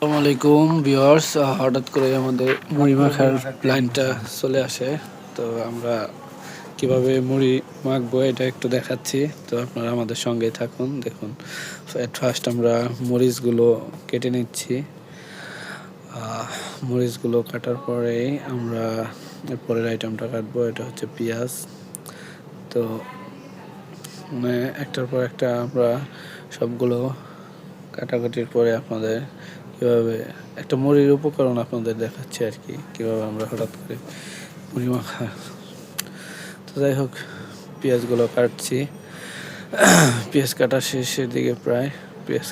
আসসালামু আলাইকুম ভিউয়ার্স, হঠাৎ করে আমাদের মুড়ি মাখার প্ল্যানটা চলে আসে। তো আমরা কিভাবে মুড়ি মাখবো এটা একটু দেখাচ্ছি, তো আপনারা আমাদের সঙ্গেই থাকুন। দেখুন, এট ফার্স্ট আমরা মরিচগুলো কেটে নিচ্ছি। মরিচগুলো কাটার পরেই আমরা এরপরের আইটেমটা কাটবো, এটা হচ্ছে পেঁয়াজ। তো মানে একটার পর একটা আমরা সবগুলো কাটাকাটির পরে আপনাদের কীভাবে একটা মুড়ির উপকরণ আপনাদের দেখাচ্ছি আর কি, কীভাবে আমরা হঠাৎ করে মুড়ি মাখা। তো যাই হোক, পেঁয়াজগুলো কাটছি। পেঁয়াজ কাটা শেষের দিকে প্রায় পেঁয়াজ।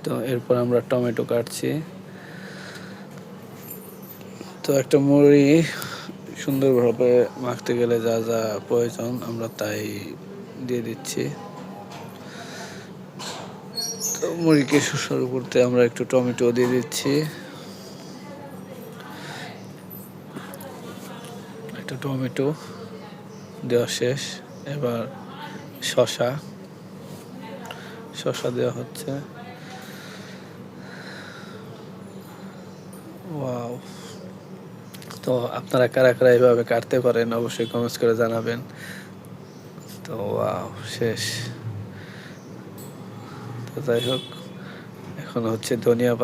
তো এরপর আমরা টমেটো কাটছি। তো একটা মুড়ি সুন্দরভাবে মাখতে গেলে যা যা প্রয়োজন আমরা তাই দিয়ে দিচ্ছি। তো মুড়িকে সুস্বাদু করতে আমরা একটু টমেটো দিয়ে দিচ্ছি। একটা টমেটো দেওয়া শেষ, এবার শসা দেওয়া হচ্ছে। ওয়াও! তো আপনারা কারা কারা এইভাবে কাটতে পারেন অবশ্যই কমেন্টস করে জানাবেন। তো ওয়াও, শেষ। তো যাই হোক, এখন হচ্ছে ধনিয়া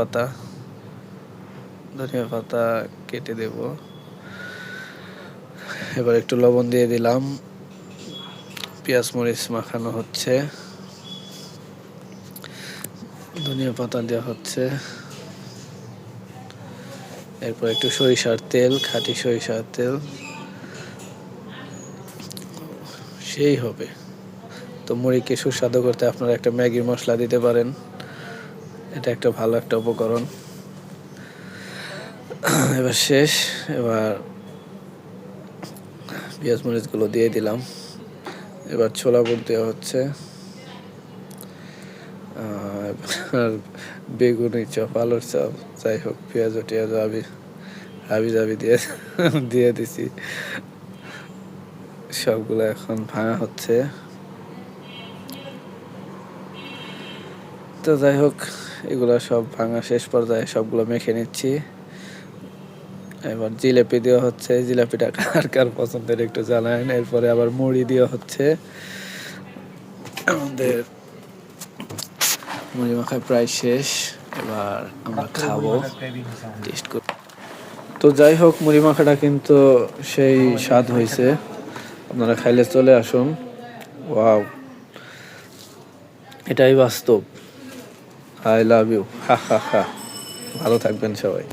পাতা কেটে দেব। এবার একটু লবণ দিয়ে দিলাম। পেঁয়াজ মরিচ মাখানো হচ্ছে, ধনিয়া পাতা দেওয়া হচ্ছে। এরপর একটু সরিষার তেল, খাঁটি সরিষার তেল, সেই হবে। তো মুড়িকে সুস্বাদু করতে আপনারা একটা ম্যাগি মশলা দিতে পারেন, এটা একটা ভালো একটা উপকরণ। এবার শেষ। এবার পেঁয়াজ মরিচগুলো দিয়ে দিলাম। এবার ছোলা বুট দেওয়া হচ্ছে, বেগুনি চপ, আলুর চপ, যাই হোক পেঁয়াজ টিয়াজ হাবি জাবি দিয়ে দিছি। সবগুলো এখন ভাঙা হচ্ছে। তো যাই হোক, এগুলো সব ভাঙা শেষ পর্যায়ে সবগুলো মেখে নিচ্ছি। এবার জিলাপি দেওয়া হচ্ছে, জিলাপিটা কার কার পছন্দের একটু জানান। এরপরে আবার মুড়ি দেওয়া হচ্ছে। আমাদের মুড়ি মাখা প্রায় শেষ, এবার আমরা খাবো, টেস্ট করব। তো যাই হোক, মুড়ি মাখাটা কিন্তু সেই স্বাদ হয়েছে, আপনারা খাইলে চলে আসুন। ওয়াও, এটাই বাস্তব। আই লাভ ইউ, হা হা হা। ভালো থাকবেন সবাই।